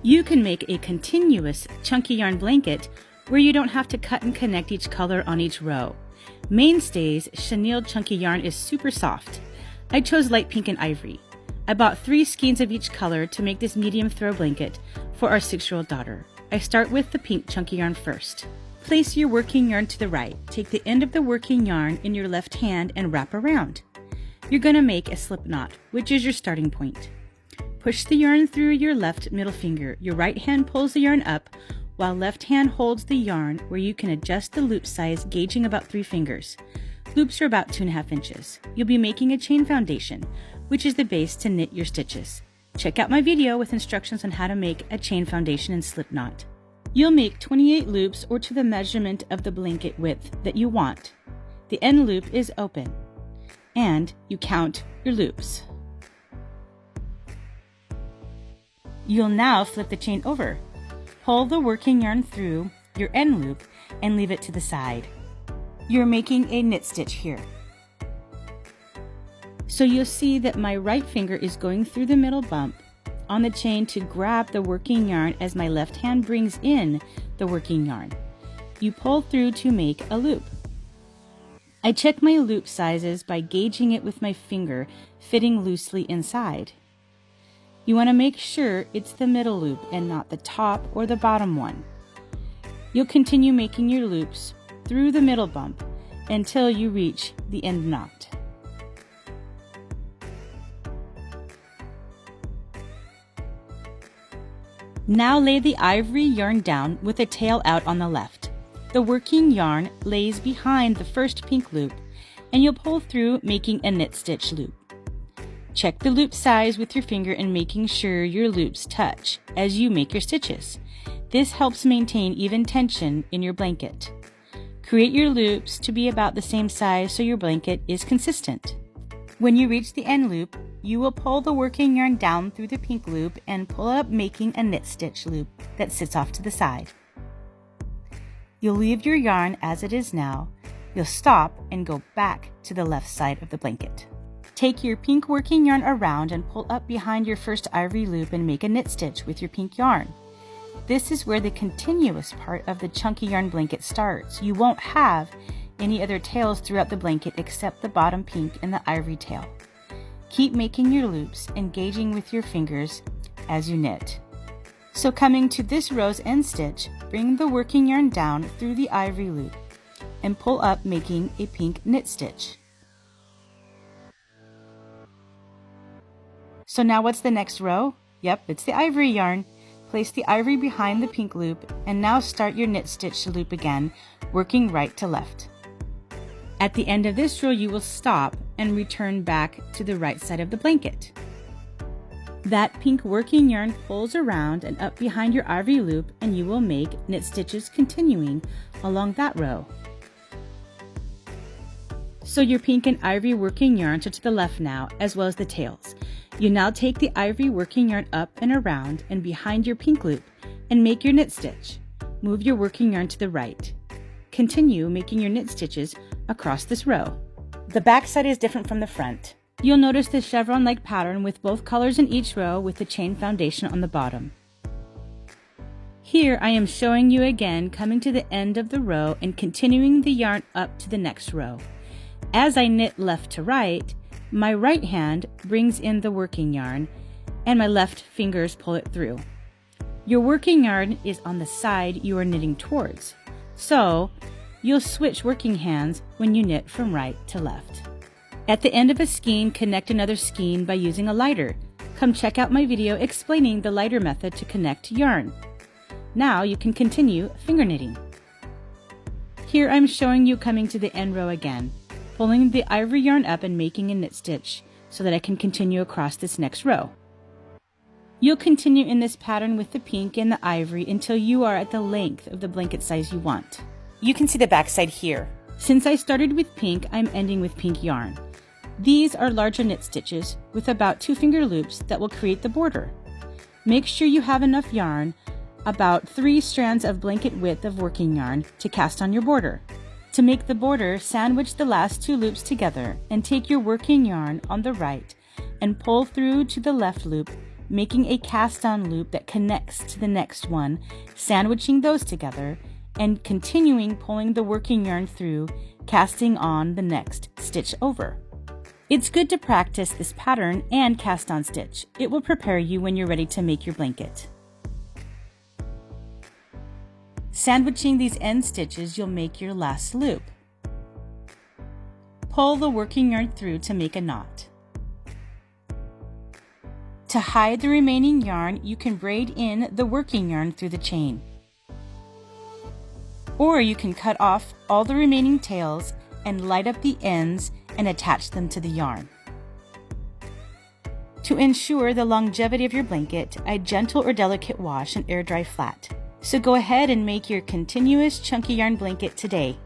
You can make a continuous chunky yarn blanket where you don't have to cut and connect each color on each row. Mainstay's chenille chunky yarn is super soft. I chose light pink and ivory. I bought 3 skeins of each color to make this medium throw blanket for our 6-year-old daughter. I start with the pink chunky yarn first. Place your working yarn to the right. Take the end of the working yarn in your left hand and wrap around. You're going to make a slip knot, which is your starting point. Push the yarn through your left middle finger. Your right hand pulls the yarn up, while left hand holds the yarn where you can adjust the loop size, gauging about 3 fingers. Loops are about 2.5 inches. You'll be making a chain foundation, which is the base to knit your stitches. Check out my video with instructions on how to make a chain foundation and slip knot. You'll make 28 loops or to the measurement of the blanket width that you want. The end loop is open, and you count your loops. You'll now flip the chain over. Pull the working yarn through your end loop and leave it to the side. You're making a knit stitch here. So you'll see that my right finger is going through the middle bump on the chain to grab the working yarn as my left hand brings in the working yarn. You pull through to make a loop. I check my loop sizes by gauging it with my finger, fitting loosely inside. You want to make sure it's the middle loop and not the top or the bottom one. You'll continue making your loops through the middle bump until you reach the end knot. Now lay the ivory yarn down with the tail out on the left. The working yarn lays behind the first pink loop, and you'll pull through making a knit stitch loop. Check the loop size with your finger and making sure your loops touch as you make your stitches. This helps maintain even tension in your blanket. Create your loops to be about the same size so your blanket is consistent. When you reach the end loop, you will pull the working yarn down through the pink loop and pull up, making a knit stitch loop that sits off to the side. You'll leave your yarn as it is now. You'll stop and go back to the left side of the blanket. Take your pink working yarn around and pull up behind your first ivory loop and make a knit stitch with your pink yarn. This is where the continuous part of the chunky yarn blanket starts. You won't have any other tails throughout the blanket except the bottom pink and the ivory tail. Keep making your loops and gauging with your fingers as you knit. So coming to this row's end stitch, bring the working yarn down through the ivory loop and pull up, making a pink knit stitch. So now what's the next row? Yep, it's the ivory yarn. Place the ivory behind the pink loop and now start your knit stitch loop again, working right to left. At the end of this row, you will stop and return back to the right side of the blanket. That pink working yarn pulls around and up behind your ivory loop, and you will make knit stitches continuing along that row. So your pink and ivory working yarns are to the left now, as well as the tails. You now take the ivory working yarn up and around and behind your pink loop and make your knit stitch. Move your working yarn to the right. Continue making your knit stitches across this row. The back side is different from the front. You'll notice the chevron-like pattern with both colors in each row with the chain foundation on the bottom. Here I am showing you again coming to the end of the row and continuing the yarn up to the next row. As I knit left to right, my right hand brings in the working yarn and my left fingers pull it through. Your working yarn is on the side you are knitting towards, so you'll switch working hands when you knit from right to left. At the end of a skein, connect another skein by using a lighter. Come check out my video explaining the lighter method to connect yarn. Now you can continue finger knitting. Here I'm showing you coming to the end row again, pulling the ivory yarn up and making a knit stitch so that I can continue across this next row. You'll continue in this pattern with the pink and the ivory until you are at the length of the blanket size you want. You can see the back side here. Since I started with pink, I'm ending with pink yarn. These are larger knit stitches with about 2 finger loops that will create the border. Make sure you have enough yarn, about 3 strands of blanket width of working yarn, to cast on your border. To make the border, sandwich the last 2 loops together and take your working yarn on the right and pull through to the left loop, making a cast-on loop that connects to the next one, sandwiching those together, and continuing pulling the working yarn through, casting on the next stitch over. It's good to practice this pattern and cast-on stitch. It will prepare you when you're ready to make your blanket. Sandwiching these end stitches, you'll make your last loop. Pull the working yarn through to make a knot. To hide the remaining yarn, you can braid in the working yarn through the chain. Or you can cut off all the remaining tails and light up the ends and attach them to the yarn. To ensure the longevity of your blanket, a gentle or delicate wash and air dry flat. So go ahead and make your continuous chunky yarn blanket today.